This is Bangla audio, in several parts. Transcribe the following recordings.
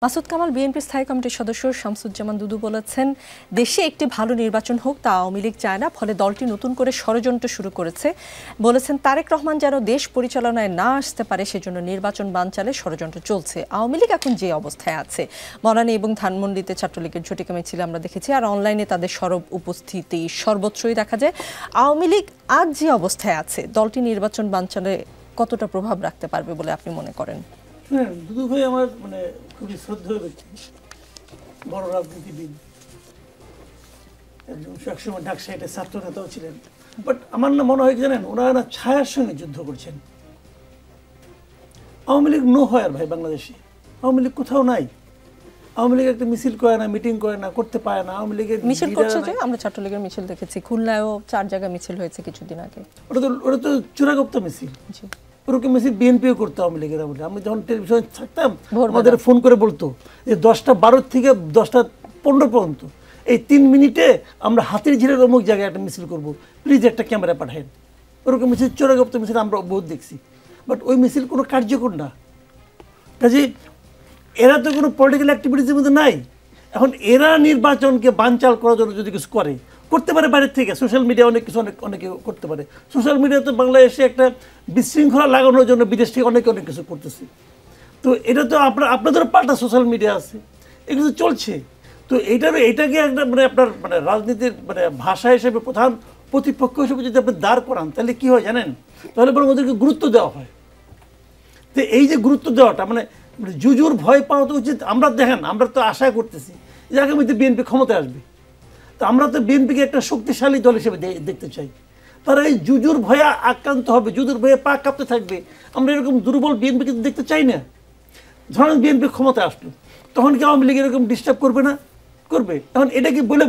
মাসুদ কামাল বিএনপি স্থায়ী কমিটির সদস্য শামসুজ্জামান দুদু বলেছেন, দেশে একটি ভালো নির্বাচন হোক তা আওয়ামী লীগ চায় না, ফলে দলটি নতুন করে ষড়যন্ত্র শুরু করেছে। বলেছেন তারেক রহমান যেন দেশ পরিচালনায় না আসতে পারে সেজন্য নির্বাচন বানচালে ষড়যন্ত্র চলছে। আওয়ামী লীগ এখন যে অবস্থায় আছে, বনানী এবং ধানমন্ডিতে ছাত্রলীগের ঝটিকা মিছিল আমরা দেখেছি, আর অনলাইনে তাদের সরব উপস্থিতি সর্বত্রই দেখা যায়। আওয়ামী লীগ আজ যে অবস্থায় আছে, দলটি নির্বাচন বানচালে কতটা প্রভাব রাখতে পারবে বলে আপনি মনে করেন? হ্যাঁ, দুদু ভাই আমার খুবই শ্রদ্ধেয় ব্যক্তি, বড় রাজনীতিবিদ, একজন একসময় ডাকসাইটে ছাত্র নেতাও ছিলেন। বাট আমার না মনে হয় কি জানেন, ওনারা না ছায়ার সঙ্গে যুদ্ধ করছেন। আওয়ামী লীগ নো হয় আর ভাই, বাংলাদেশে আওয়ামী লীগ কোথাও নাই। আওয়ামী লীগ একটা মিছিল করে না, মিটিং করে না, করতে পারে না। আওয়ামী লীগের মিছিল করছে যে, আমরা ছাত্রলীগের মিছিল দেখেছি, খুলনায়ও 4 জায়গায় মিছিল হয়েছে কিছুদিন আগে। ওটা তো চোরাগোপ্তা মিছিল। ওরকম মিছিল বিএনপিও করতো আওয়ামী লীগের আমলে। আমি যখন টেলিভিশনে থাকতাম, আমাদের ফোন করে বলতো যে 10টা 12 থেকে 10টা 15 পর্যন্ত এই 3 মিনিটে আমরা হাতির ঝিলের অমুক জায়গায় একটা মিছিল করবো, প্লিজ একটা ক্যামেরা পাঠান। ওরকম মিছিল, চোরাগোপ্তা মিছিল আমরা বহুত দেখছি। বাট ওই মিছিল কোনো কার্যকর না। কাজে এরা তো কোনো পলিটিক্যাল অ্যাক্টিভিটিসের মধ্যে নাই। এখন এরা নির্বাচনকে বানচাল করার জন্য যদি কিছু করতে পারে বাইরের থেকে, সোশ্যাল মিডিয়া অনেক কিছু অনেকে করতে পারে। সোশ্যাল মিডিয়া তো বাংলাদেশে একটা বিশৃঙ্খলা লাগানোর জন্য বিদেশ থেকে অনেক কিছু করতেছে। তো এটা তো আপনাদেরও পাল্টা সোশ্যাল মিডিয়া আছে, এগুলো চলছে। তো এটাকে একটা আপনার রাজনীতির ভাষা হিসেবে প্রধান প্রতিপক্ষ হিসেবে যদি আপনি দাঁড় করান, তাহলে কি হয় জানেন? তাহলে বরং ওদেরকে গুরুত্ব দেওয়া হয়। তো এই যে গুরুত্ব দেওয়াটা জুজুর ভয় পাওয়া তো উচিত। আমরা দেখেন, আমরা তো আশা করতেছি যে আগামীতে বিএনপি ক্ষমতায় আসবে। তো আমরা তো বিএনপিকে একটা শক্তিশালী দল হিসেবে দেখতে চাই। তারা এই জুজুর ভয়ে আক্রান্ত হবে, জুজুর ভয়ে পা কাঁপতে থাকবে। আমরা এরকম দুর্বল বিএনপিকে দেখতে চাই না। ধরেন বিএনপি ক্ষমতায় আসলো, তখন কি আওয়ামী লীগ এরকম ডিস্টার্ব করবে না? করবে। এখন এটা কি বলে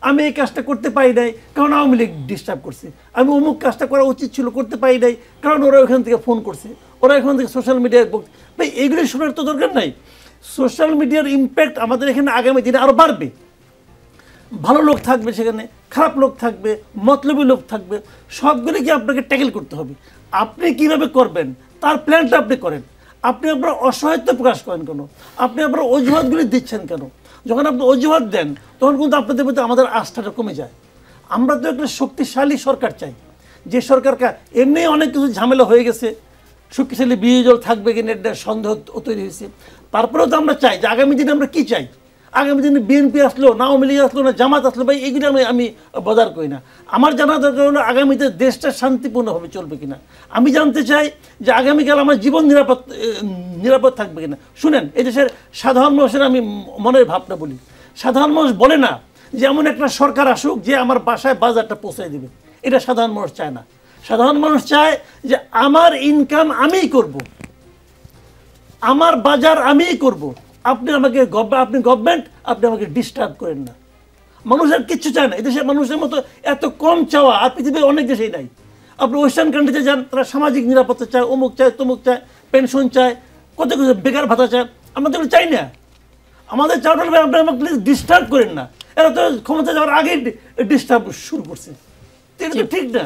আমি এই কাজটা করতে পারি নাই কারণ আওয়ামী লীগ ডিস্টার্ব করছে, আমি অমুক কাজটা করা উচিত ছিল, করতে পারি নাই কারণ ওরা ওখান থেকে ফোন করছে, ওরা এখান থেকে সোশ্যাল মিডিয়ায় ভাই এগুলি শোনার তো দরকার নাই। সোশ্যাল মিডিয়ার ইম্প্যাক্ট আমাদের এখানে আগামী দিনে আরও বাড়বে। ভালো লোক থাকবে সেখানে, খারাপ লোক থাকবে, মতলবী লোক থাকবে, সবগুলিকে আপনাকে ট্যাকেল করতে হবে। আপনি কিভাবে করবেন তার প্ল্যানটা আপনি করেন। আপনি আপনার অসহায়ত্ব প্রকাশ করেন কেন? আপনি আপনার অজুহাতগুলি দিচ্ছেন কেন? যখন আপনি অজুহাত দেন, তখন কিন্তু আপনাদের প্রতি আমাদের আস্থাটা কমে যায়। আমরা তো একটা শক্তিশালী সরকার চাই, যে সরকারকে এমনি অনেক কিছু ঝামেলা হয়ে গেছে, শক্তিশালী বিরোধী দল থাকবে কিনা একটা সন্দেহ তৈরি হয়েছে। তারপরেও তো আমরা চাই যে আগামী দিনে আমরা কী চাই। আগামী দিনে বিএনপি আসলো, না আওয়ামী লীগ আসলো, না জামাত আসলো, ভাই এইগুলো আমি বদার করি না। আমার জানা দরকার হলো আগামীতে দেশটা শান্তিপূর্ণভাবে চলবে কিনা। আমি জানতে চাই যে আগামীকাল আমার জীবন নিরাপদ থাকবে কিনা। শুনেন, এই দেশের সাধারণ মানুষের আমি মনের ভাবনা বলি। সাধারণ মানুষ বলে না যে এমন একটা সরকার আসুক যে আমার বাসায় বাজারটা পৌঁছায় দেবে। এটা সাধারণ মানুষ চায় না। সাধারণ মানুষ চায় যে আমার ইনকাম আমিই করব, আমার বাজার আমিই করব। আপনি গভর্নমেন্ট, আপনি আমাকে ডিস্টার্ব করেন না। মানুষ আর কিচ্ছু চায় না। এদেশের মানুষের মতো এত কম চাওয়া আর পৃথিবীর অনেক দেশেই নাই। আপনি ওয়েস্টার্ন কান্ট্রিতে যান, তারা সামাজিক নিরাপত্তা চায়, অমুক চায়, তমুক চায়, পেনশন চায়, কত কিছু, বেকার ভাতা চায়। আমাদের চাই না। আমাদের চাওয়াটা আপনি আমাকে প্লিজ ডিস্টার্ব করেন না। এরা তো ক্ষমতা যাওয়ার আগেই ডিস্টার্ব শুরু করছে। এটা তো ঠিক না।